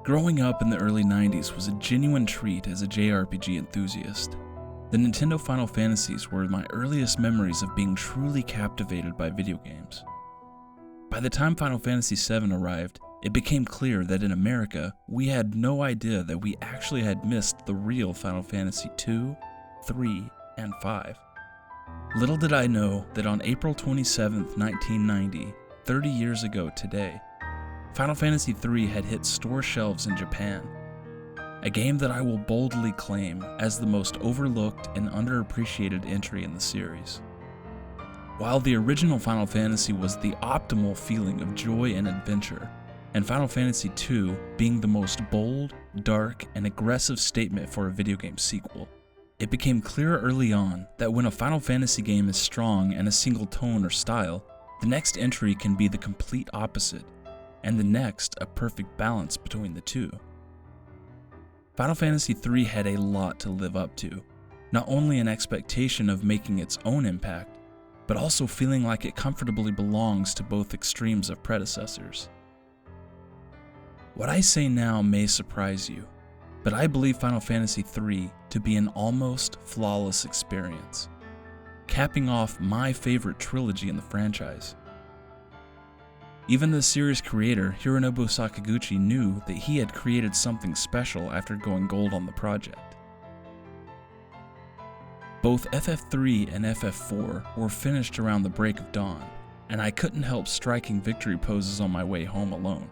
Growing up in the early 90s was a genuine treat as a JRPG enthusiast. The Nintendo Final Fantasies were my earliest memories of being truly captivated by video games. By the time Final Fantasy VII arrived, it became clear that in America, we had no idea that we actually had missed the real Final Fantasy II, III, and V. Little did I know that on April 27, 1990, 30 years ago today, Final Fantasy III had hit store shelves in Japan, a game that I will boldly claim as the most overlooked and underappreciated entry in the series. While the original Final Fantasy was the optimal feeling of joy and adventure, and Final Fantasy II being the most bold, dark, and aggressive statement for a video game sequel, it became clear early on that when a Final Fantasy game is strong in a single tone or style, the next entry can be the complete opposite, and the next a perfect balance between the two. Final Fantasy III had a lot to live up to, not only an expectation of making its own impact, but also feeling like it comfortably belongs to both extremes of predecessors. What I say now may surprise you, but I believe Final Fantasy III to be an almost flawless experience, capping off my favorite trilogy in the franchise. Even the series creator, Hironobu Sakaguchi, knew that he had created something special after going gold on the project. Both FF3 and FF4 were finished around the break of dawn, and I couldn't help striking victory poses on my way home alone.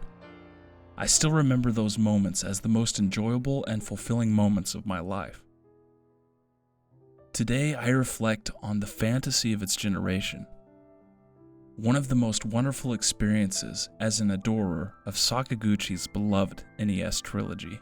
I still remember those moments as the most enjoyable and fulfilling moments of my life. Today I reflect on the fantasy of its generation. One of the most wonderful experiences as an adorer of Sakaguchi's beloved NES trilogy.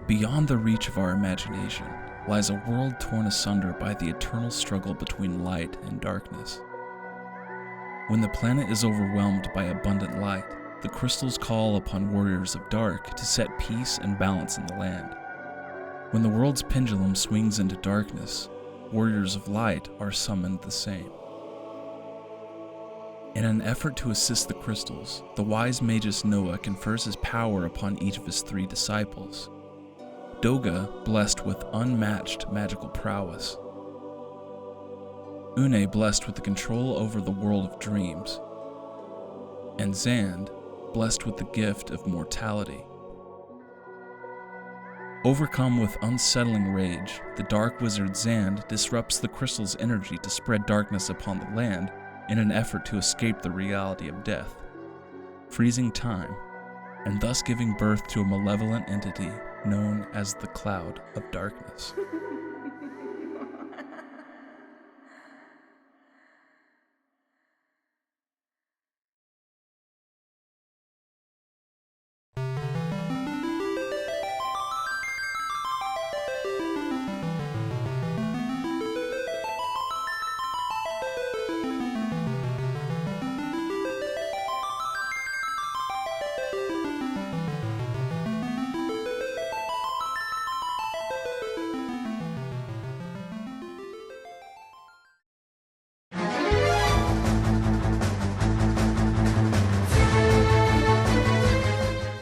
Beyond the reach of our imagination lies a world torn asunder by the eternal struggle between light and darkness. When the planet is overwhelmed by abundant light, the crystals call upon warriors of dark to set peace and balance in the land. When the world's pendulum swings into darkness, warriors of light are summoned the same. In an effort to assist the crystals, the wise magus Noah confers his power upon each of his 3 disciples. Doga, blessed with unmatched magical prowess. Une, blessed with the control over the world of dreams. And Zand, blessed with the gift of mortality. Overcome with unsettling rage, the dark wizard Zand disrupts the crystal's energy to spread darkness upon the land in an effort to escape the reality of death, freezing time, and thus giving birth to a malevolent entity known as the Cloud of Darkness.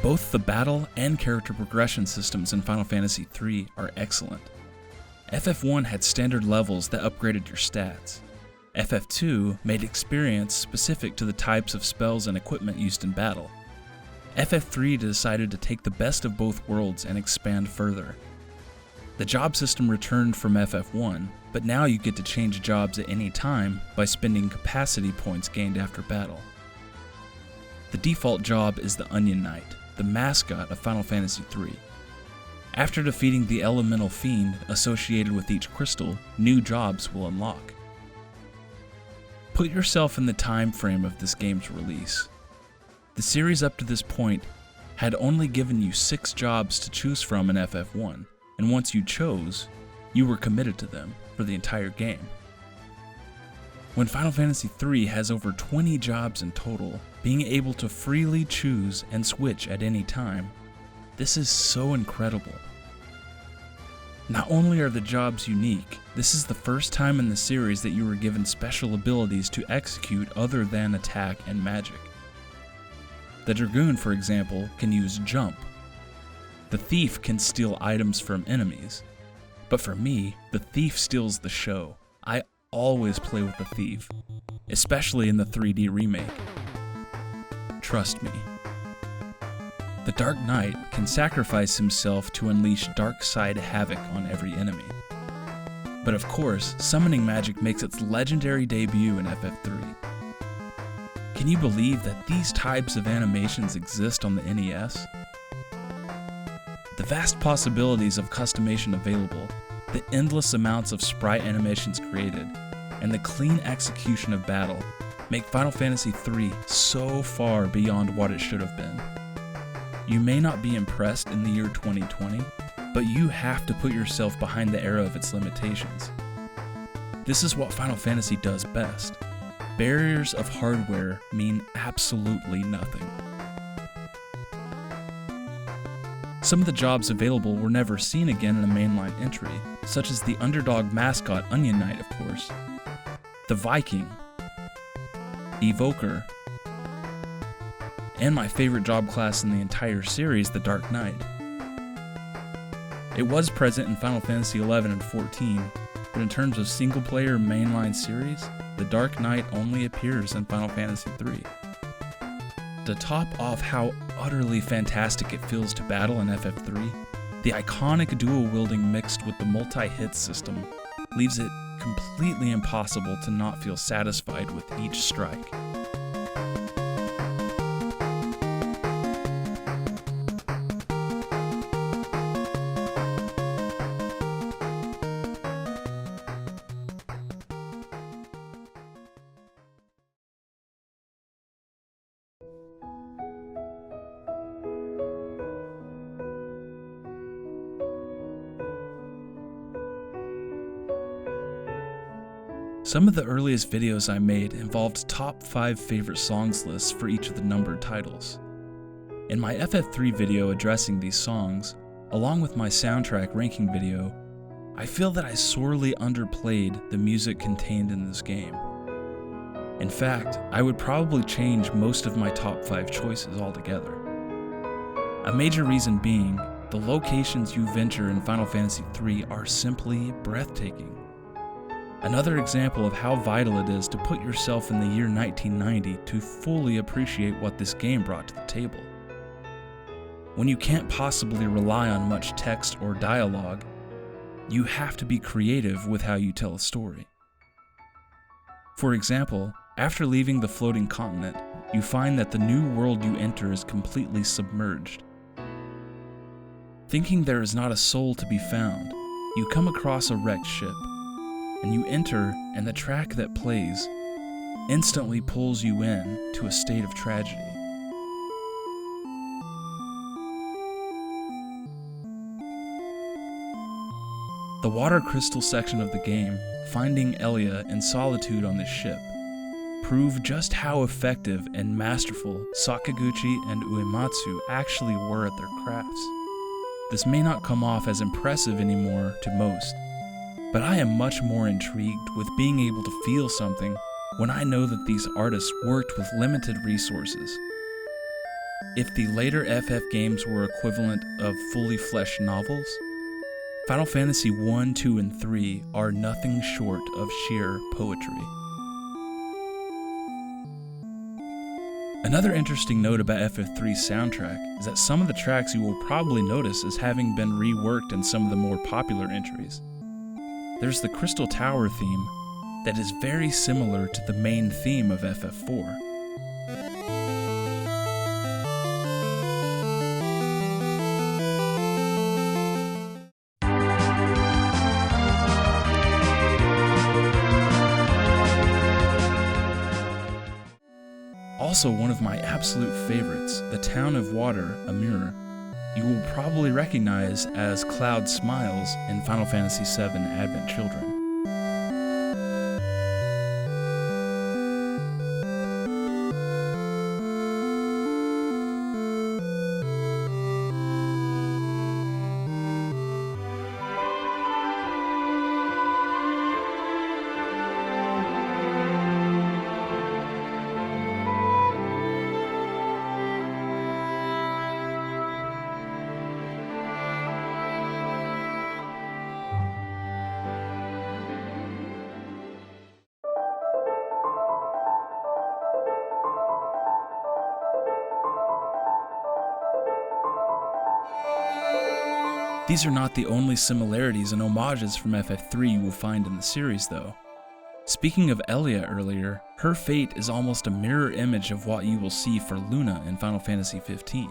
Both the battle and character progression systems in Final Fantasy III are excellent. FF1 had standard levels that upgraded your stats. FF2 made experience specific to the types of spells and equipment used in battle. FF3 decided to take the best of both worlds and expand further. The job system returned from FF1, but now you get to change jobs at any time by spending capacity points gained after battle. The default job is the Onion Knight, the mascot of Final Fantasy III. After defeating the elemental fiend associated with each crystal, new jobs will unlock. Put yourself in the time frame of this game's release. The series up to this point had only given you 6 jobs to choose from in FF1, and once you chose, you were committed to them for the entire game. When Final Fantasy III has over 20 jobs in total, being able to freely choose and switch at any time, this is so incredible. Not only are the jobs unique, this is the first time in the series that you were given special abilities to execute other than attack and magic. The Dragoon, for example, can use jump. The Thief can steal items from enemies. But for me, the Thief steals the show. I always play with the Thief, especially in the 3D remake. Trust me. The Dark Knight can sacrifice himself to unleash dark side havoc on every enemy. But of course, summoning magic makes its legendary debut in FF3. Can you believe that these types of animations exist on the NES? The vast possibilities of customization available, the endless amounts of sprite animations created, and the clean execution of battle make Final Fantasy III so far beyond what it should have been. You may not be impressed in the year 2020, but you have to put yourself behind the era of its limitations. This is what Final Fantasy does best. Barriers of hardware mean absolutely nothing. Some of the jobs available were never seen again in a mainline entry, such as the underdog mascot Onion Knight, of course, the Viking, Evoker, and my favorite job class in the entire series, the Dark Knight. It was present in Final Fantasy XI and XIV, but in terms of single-player mainline series, the Dark Knight only appears in Final Fantasy III. To top off how utterly fantastic it feels to battle in FF3, the iconic dual-wielding mixed with the multi-hit system leaves it completely impossible to not feel satisfied with each strike. Some of the earliest videos I made involved top 5 favorite songs lists for each of the numbered titles. In my FF3 video addressing these songs, along with my soundtrack ranking video, I feel that I sorely underplayed the music contained in this game. In fact, I would probably change most of my top 5 choices altogether. A major reason being, the locations you venture in Final Fantasy III are simply breathtaking. Another example of how vital it is to put yourself in the year 1990 to fully appreciate what this game brought to the table. When you can't possibly rely on much text or dialogue, you have to be creative with how you tell a story. For example, after leaving the floating continent, you find that the new world you enter is completely submerged. Thinking there is not a soul to be found, you come across a wrecked ship, and you enter, and the track that plays instantly pulls you in to a state of tragedy. The water crystal section of the game, finding Elia in solitude on this ship, prove just how effective and masterful Sakaguchi and Uematsu actually were at their crafts. This may not come off as impressive anymore to most, but I am much more intrigued with being able to feel something when I know that these artists worked with limited resources. If the later FF games were equivalent of fully fleshed novels, Final Fantasy I, II, and III are nothing short of sheer poetry. Another interesting note about FF3's soundtrack is that some of the tracks you will probably notice as having been reworked in some of the more popular entries. There's the Crystal Tower theme that is very similar to the main theme of FF4. Also, one of my absolute favorites, the Town of Water, Amur, you will probably recognize as Cloud Smiles in Final Fantasy VII Advent Children. These are not the only similarities and homages from FF3 you will find in the series, though. Speaking of Elia earlier, her fate is almost a mirror image of what you will see for Luna in Final Fantasy XV.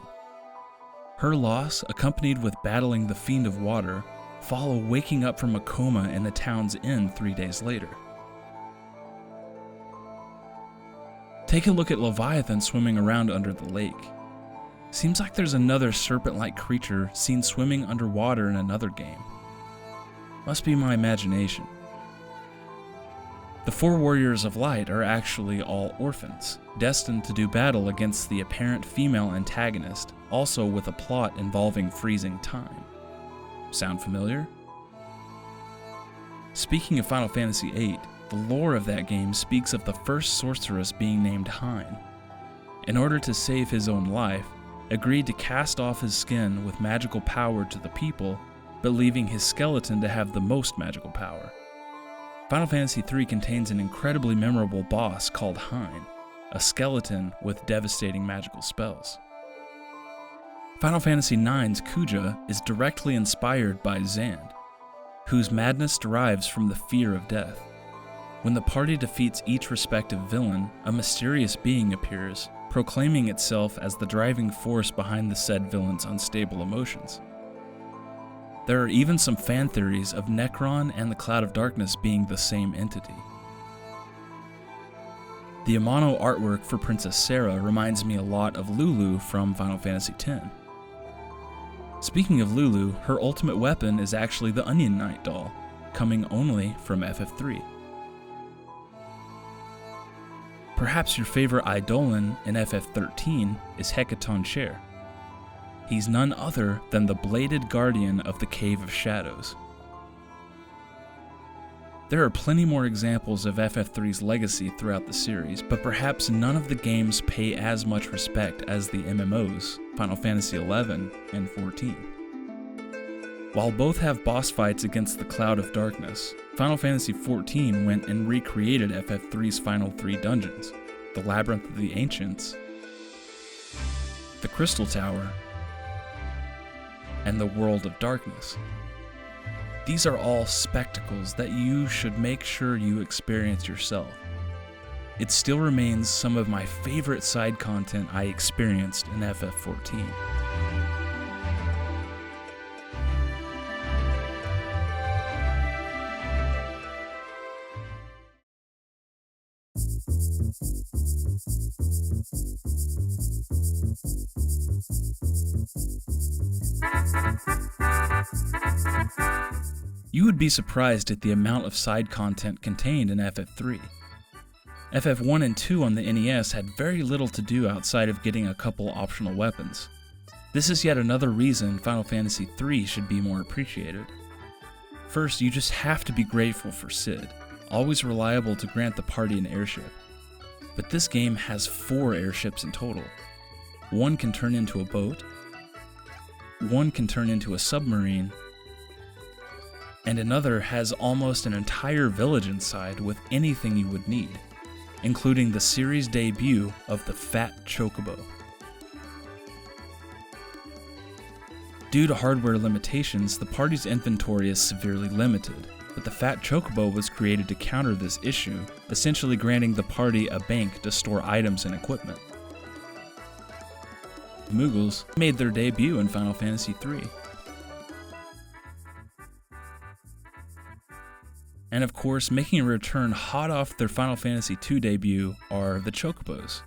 Her loss, accompanied with battling the Fiend of Water, follow waking up from a coma in the town's inn 3 days later. Take a look at Leviathan swimming around under the lake. Seems like there's another serpent-like creature seen swimming underwater in another game. Must be my imagination. The 4 Warriors of Light are actually all orphans, destined to do battle against the apparent female antagonist, also with a plot involving freezing time. Sound familiar? Speaking of Final Fantasy VIII, the lore of that game speaks of the first sorceress being named Hein. In order to save his own life, agreed to cast off his skin with magical power to the people, but leaving his skeleton to have the most magical power. Final Fantasy III contains an incredibly memorable boss called Hein, a skeleton with devastating magical spells. Final Fantasy IX's Kuja is directly inspired by Xand, whose madness derives from the fear of death. When the party defeats each respective villain, a mysterious being appears, proclaiming itself as the driving force behind the said villain's unstable emotions. There are even some fan theories of Necron and the Cloud of Darkness being the same entity. The Amano artwork for Princess Sarah reminds me a lot of Lulu from Final Fantasy X. Speaking of Lulu, her ultimate weapon is actually the Onion Knight doll, coming only from FF3. Perhaps your favorite Eidolon in FF13 is Hecaton Cher. He's none other than the bladed guardian of the Cave of Shadows. There are plenty more examples of FF3's legacy throughout the series, but perhaps none of the games pay as much respect as the MMOs, Final Fantasy XI and XIV. While both have boss fights against the Cloud of Darkness, Final Fantasy XIV went and recreated FF3's final 3 dungeons, the Labyrinth of the Ancients, the Crystal Tower, and the World of Darkness. These are all spectacles that you should make sure you experience yourself. It still remains some of my favorite side content I experienced in FF14. You would be surprised at the amount of side content contained in FF3. FF1 and 2 on the NES had very little to do outside of getting a couple optional weapons. This is yet another reason Final Fantasy III should be more appreciated. First, you just have to be grateful for Cid, always reliable to grant the party an airship. But this game has 4 airships in total. One can turn into a boat, one can turn into a submarine, and another has almost an entire village inside with anything you would need. including the series debut of the Fat Chocobo. Due to hardware limitations, the party's inventory is severely limited, but the Fat Chocobo was created to counter this issue, essentially granting the party a bank to store items and equipment. The Moogles made their debut in Final Fantasy III. And of course, making a return hot off their Final Fantasy II debut are the Chocobos.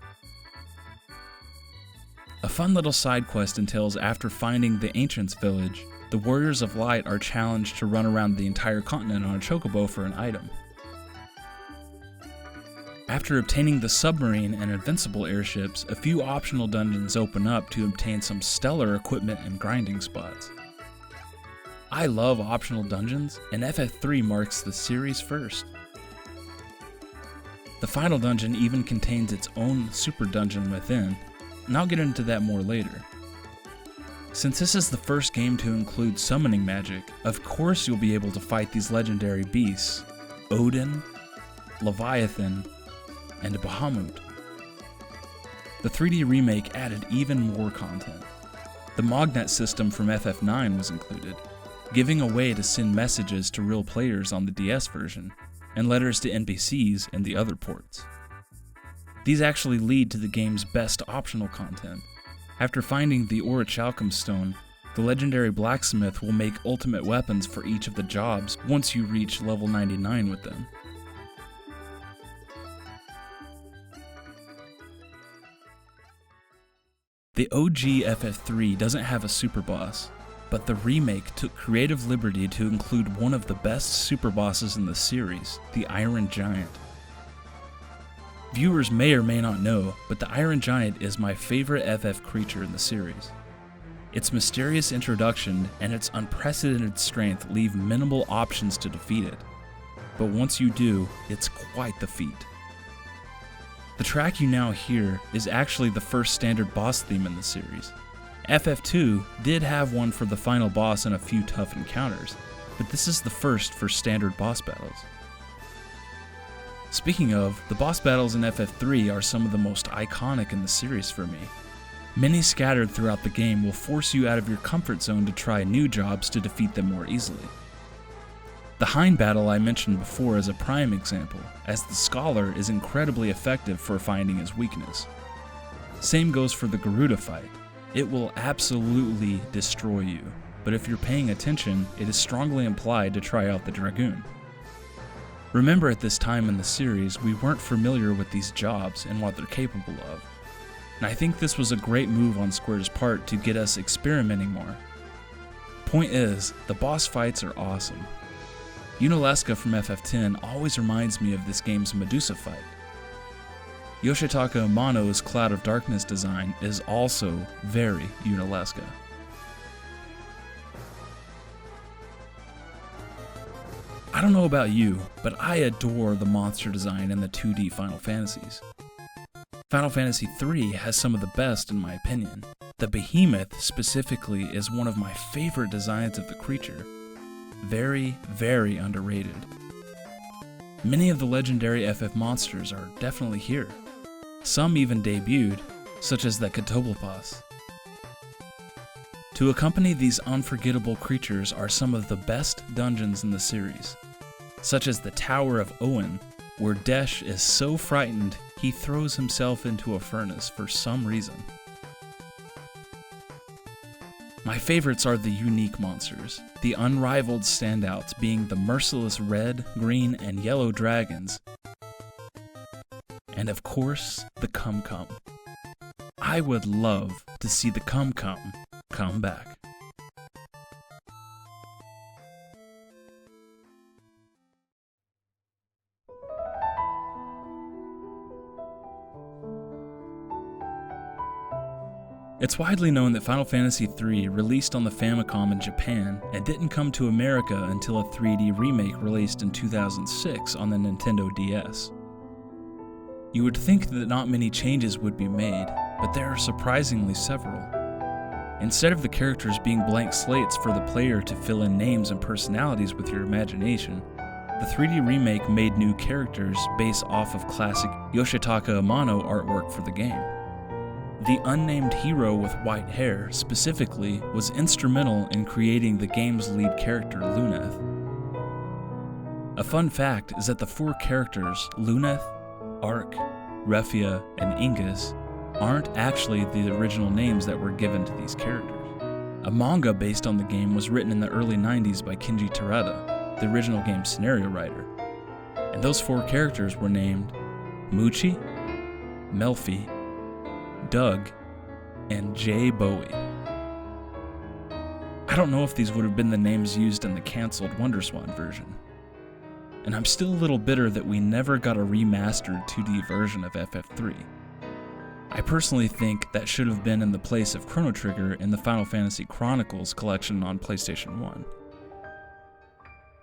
A fun little side quest entails after finding the Ancients village, the Warriors of Light are challenged to run around the entire continent on a Chocobo for an item. After obtaining the submarine and invincible airships, a few optional dungeons open up to obtain some stellar equipment and grinding spots. I love optional dungeons, and FF3 marks the series' first. The final dungeon even contains its own super dungeon within, and I'll get into that more later. Since this is the first game to include summoning magic, of course you'll be able to fight these legendary beasts, Odin, Leviathan, and Bahamut. The 3D remake added even more content. The Mognet system from FF9 was included, giving a way to send messages to real players on the DS version, and letters to NPCs in the other ports. These actually lead to the game's best optional content. After finding the Orichalcum Stone, the legendary blacksmith will make ultimate weapons for each of the jobs once you reach level 99 with them. The OG FF3 doesn't have a super boss, but the remake took creative liberty to include one of the best super bosses in the series, the Iron Giant. Viewers may or may not know, but the Iron Giant is my favorite FF creature in the series. Its mysterious introduction and its unprecedented strength leave minimal options to defeat it, but once you do, it's quite the feat. The track you now hear is actually the first standard boss theme in the series. FF2 did have one for the final boss and a few tough encounters, but this is the first for standard boss battles. Speaking of, the boss battles in FF3 are some of the most iconic in the series for me. Many scattered throughout the game will force you out of your comfort zone to try new jobs to defeat them more easily. The Hind battle I mentioned before is a prime example, as the Scholar is incredibly effective for finding his weakness. Same goes for the Garuda fight. It will absolutely destroy you, but if you're paying attention, it is strongly implied to try out the Dragoon. Remember, at this time in the series, we weren't familiar with these jobs and what they're capable of, and I think this was a great move on Square's part to get us experimenting more. Point is, the boss fights are awesome. Unalesca from FF10 always reminds me of this game's Medusa fight. Yoshitaka Amano's Cloud of Darkness design is also very Unalesca. I don't know about you, but I adore the monster design in the 2D Final Fantasies. Final Fantasy III has some of the best in my opinion. The Behemoth specifically is one of my favorite designs of the creature. Very, very underrated. Many of the legendary FF monsters are definitely here. Some even debuted, such as the Catoblepas. To accompany these unforgettable creatures are some of the best dungeons in the series, such as the Tower of Owen, where Desh is so frightened he throws himself into a furnace for some reason. My favorites are the unique monsters, the unrivaled standouts being the merciless red, green, and yellow dragons, and of course, the Cum-Cum. I would love to see the Cum-Cum come back. It's widely known that Final Fantasy III released on the Famicom in Japan and didn't come to America until a 3D remake released in 2006 on the Nintendo DS. You would think that not many changes would be made, but there are surprisingly several. Instead of the characters being blank slates for the player to fill in names and personalities with your imagination, The 3D remake made new characters based off of classic Yoshitaka Amano artwork for the game. The unnamed hero with white hair, specifically, was instrumental in creating the game's lead character, Luneth. A fun fact is that the 4 characters, Luneth, Ark, Refia, and Ingus, aren't actually the original names that were given to these characters. A manga based on the game was written in the early 90s by Kenji Terada, the original game's scenario writer, and those 4 characters were named Muchi, Melfi, Doug, and Jay Bowie. I don't know if these would have been the names used in the cancelled WonderSwan version. And I'm still a little bitter that we never got a remastered 2D version of FF3. I personally think that should have been in the place of Chrono Trigger in the Final Fantasy Chronicles collection on PlayStation 1.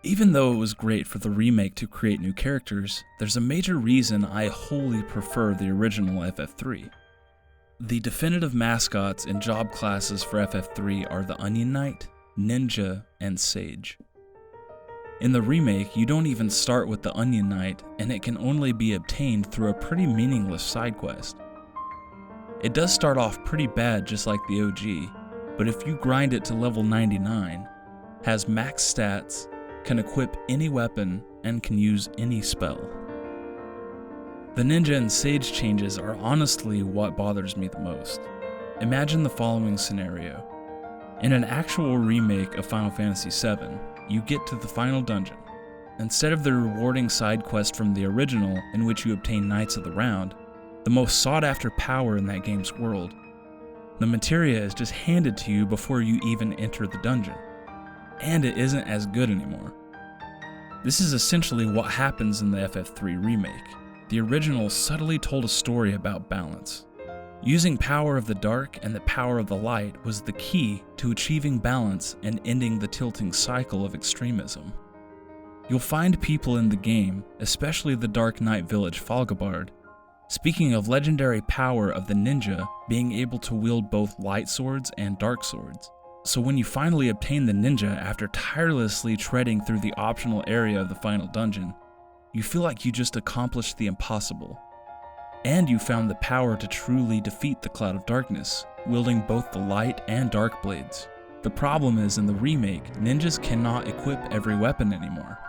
Even though it was great for the remake to create new characters, there's a major reason I wholly prefer the original FF3. The definitive mascots and job classes for FF3 are the Onion Knight, Ninja, and Sage. In the remake, you don't even start with the Onion Knight, and it can only be obtained through a pretty meaningless side quest. It does start off pretty bad just like the OG, but if you grind it to level 99, has max stats, can equip any weapon, and can use any spell. The Ninja and Sage changes are honestly what bothers me the most. Imagine the following scenario. In an actual remake of Final Fantasy VII, you get to the final dungeon. Instead of the rewarding side quest from the original in which you obtain Knights of the Round, the most sought after power in that game's world, the materia is just handed to you before you even enter the dungeon. And it isn't as good anymore. This is essentially what happens in the FF3 remake. The original subtly told a story about balance. Using power of the dark and the power of the light was the key to achieving balance and ending the tilting cycle of extremism. You'll find people in the game, especially the Dark Knight village Falgabard, speaking of legendary power of the ninja being able to wield both light swords and dark swords. So when you finally obtain the ninja after tirelessly treading through the optional area of the final dungeon, you feel like you just accomplished the impossible. And you found the power to truly defeat the Cloud of Darkness, wielding both the light and dark blades. The problem is, in the remake, ninjas cannot equip every weapon anymore.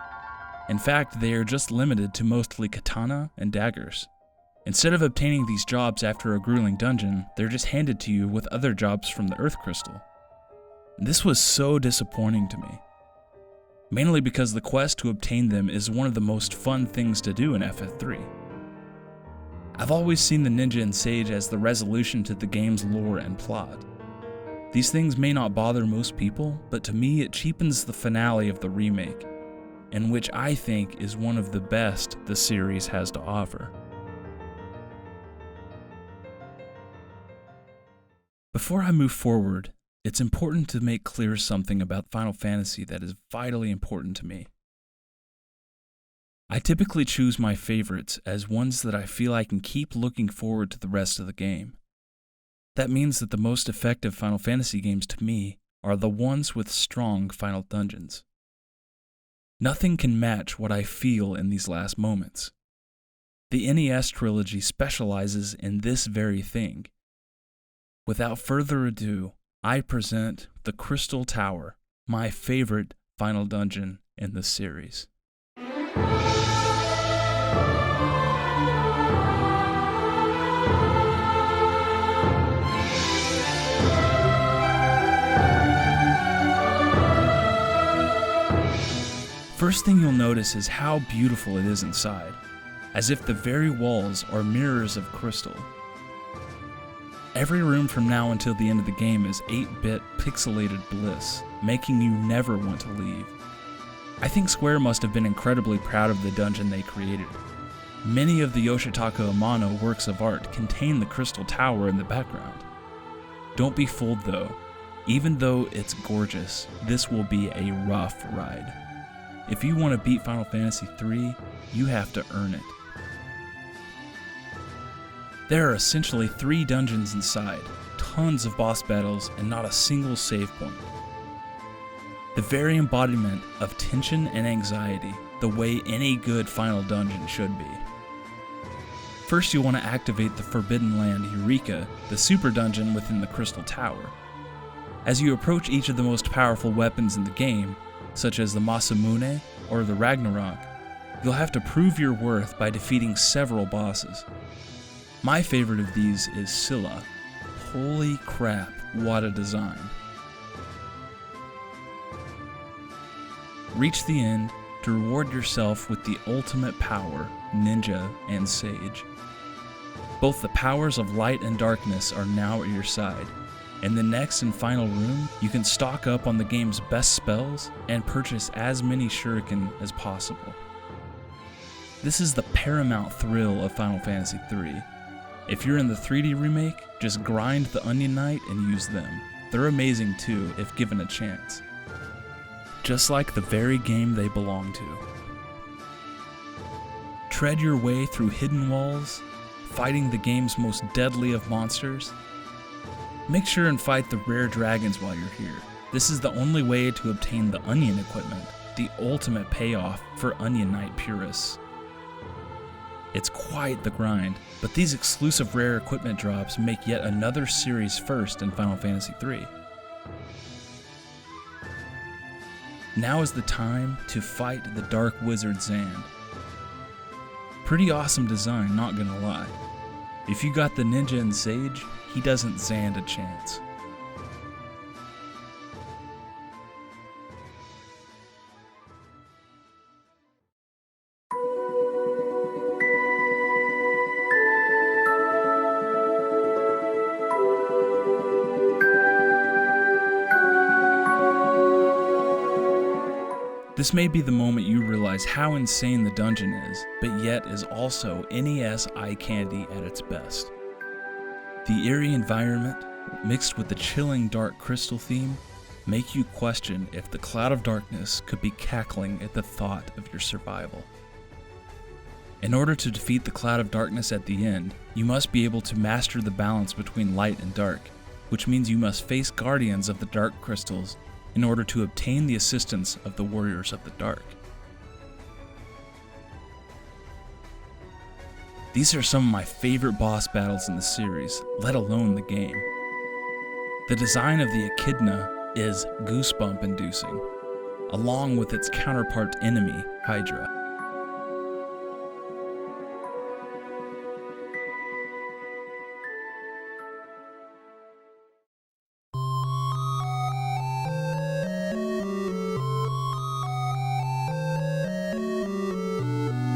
In fact, they are just limited to mostly katana and daggers. Instead of obtaining these jobs after a grueling dungeon, they're just handed to you with other jobs from the Earth Crystal. This was so disappointing to me. Mainly because the quest to obtain them is one of the most fun things to do in FF3. I've always seen the Ninja and Sage as the resolution to the game's lore and plot. These things may not bother most people, but to me it cheapens the finale of the remake, and which I think is one of the best the series has to offer. Before I move forward, it's important to make clear something about Final Fantasy that is vitally important to me. I typically choose my favorites as ones that I feel I can keep looking forward to the rest of the game. That means that the most effective Final Fantasy games to me are the ones with strong final dungeons. Nothing can match what I feel in these last moments. The NES trilogy specializes in this very thing. Without further ado, I present the Crystal Tower, my favorite final dungeon in the series. First thing you'll notice is how beautiful it is inside, as if the very walls are mirrors of crystal. Every room from now until the end of the game is 8-bit pixelated bliss, making you never want to leave. I think Square must have been incredibly proud of the dungeon they created. Many of the Yoshitaka Amano works of art contain the Crystal Tower in the background. Don't be fooled though. Even though it's gorgeous, this will be a rough ride. If you want to beat Final Fantasy III, you have to earn it. There are essentially 3 dungeons inside, tons of boss battles, and not a single save point. the very embodiment of tension and anxiety, the way any good final dungeon should be. First, you'll want to activate the Forbidden Land Eureka, the super dungeon within the Crystal Tower. As you approach each of the most powerful weapons in the game, such as the Masamune or the Ragnarok, you'll have to prove your worth by defeating several bosses. My favorite of these is Scylla. Holy crap, what a design. Reach the end to reward yourself with the ultimate power, Ninja and Sage. Both the powers of light and darkness are now at your side. In the next and final room, you can stock up on the game's best spells and purchase as many shuriken as possible. This is the paramount thrill of Final Fantasy III. If you're in the 3D remake, just grind the Onion Knight and use them. They're amazing too, if given a chance. Just like the very game they belong to. Tread your way through hidden walls, fighting the game's most deadly of monsters. Make sure and fight the rare dragons while you're here. This is the only way to obtain the Onion equipment, the ultimate payoff for Onion Knight purists. It's quite the grind, but these exclusive rare equipment drops make yet another series first in Final Fantasy III. Now is the time to fight the Dark Wizard Zand. Pretty awesome design, not gonna lie. If you got the Ninja and Sage, he doesn't Zand a chance. This may be the moment you realize how insane the dungeon is, but yet is also NES eye candy at its best. The eerie environment, mixed with the chilling dark crystal theme, make you question if the Cloud of Darkness could be cackling at the thought of your survival. In order to defeat the Cloud of Darkness at the end, you must be able to master the balance between light and dark, which means you must face guardians of the dark crystals in order to obtain the assistance of the Warriors of the Dark. These are some of my favorite boss battles in the series, let alone the game. The design of the Echidna is goosebump-inducing, along with its counterpart enemy, Hydra.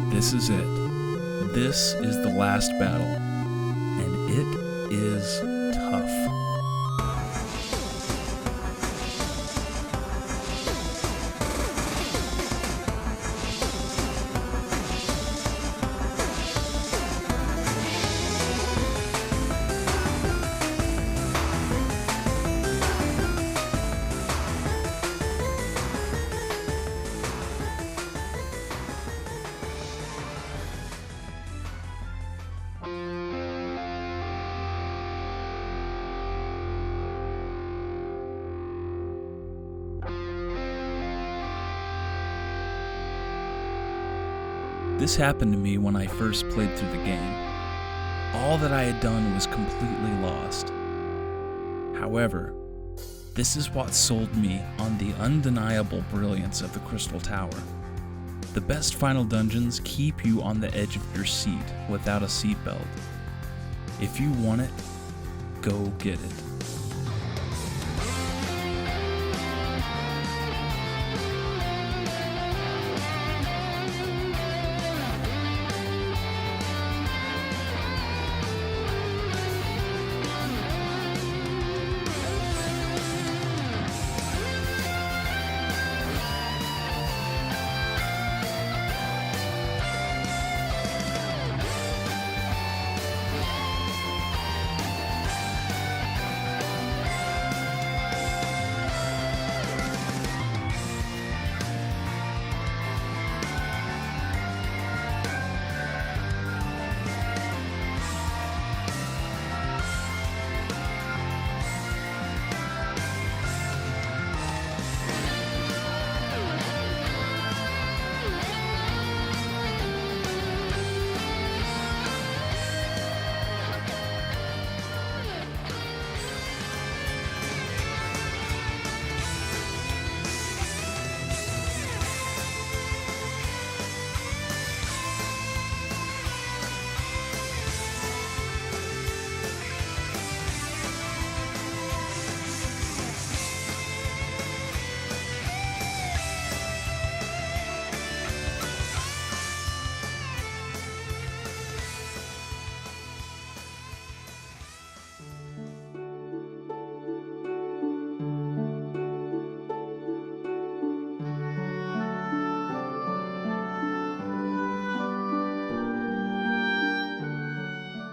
This is it. This is the last battle, and it is tough. This happened to me when I first played through the game. All that I had done was completely lost. However, this is what sold me on the undeniable brilliance of the Crystal Tower. The best final dungeons keep you on the edge of your seat without a seatbelt. If you want it, go get it.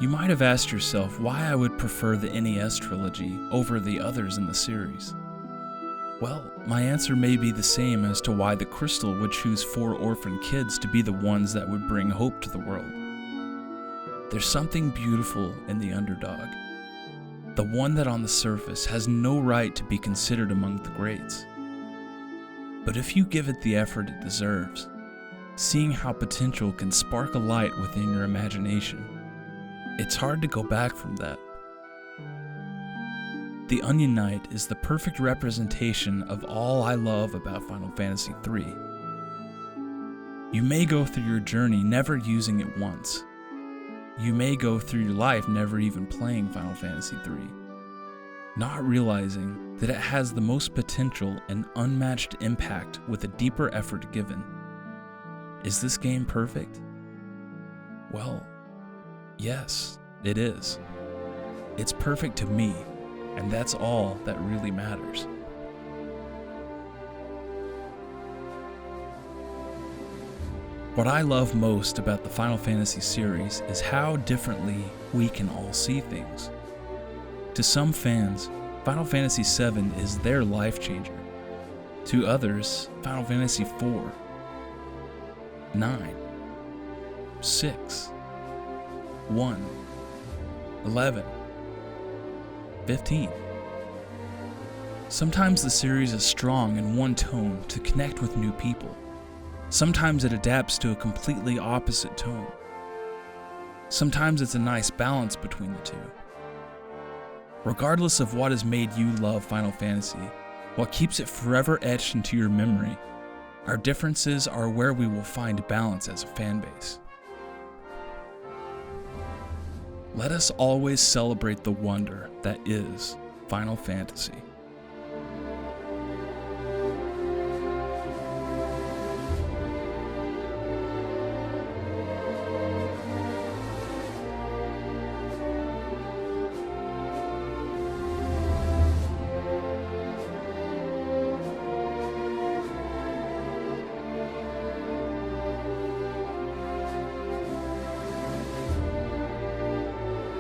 You might have asked yourself why I would prefer the NES trilogy over the others in the series. Well, my answer may be the same as to why the Crystal would choose 4 orphan kids to be the ones that would bring hope to the world. There's something beautiful in the underdog, the one that on the surface has no right to be considered among the greats. But if you give it the effort it deserves, seeing how potential can spark a light within your imagination, it's hard to go back from that. The Onion Knight is the perfect representation of all I love about Final Fantasy III. You may go through your journey never using it once. You may go through your life never even playing Final Fantasy III, not realizing that it has the most potential and unmatched impact with a deeper effort given. Is this game perfect? Well, yes, it is. It's perfect to me, and that's all that really matters. What I love most about the Final Fantasy series is how differently we can all see things. To some fans, Final Fantasy VII is their life changer. To others, Final Fantasy IV, 9, 6, 1, 11, 15. Sometimes the series is strong in one tone to connect with new people. Sometimes it adapts to a completely opposite tone. Sometimes it's a nice balance between the two. Regardless of what has made you love Final Fantasy, what keeps it forever etched into your memory, our differences are where we will find balance as a fanbase. Let us always celebrate the wonder that is Final Fantasy.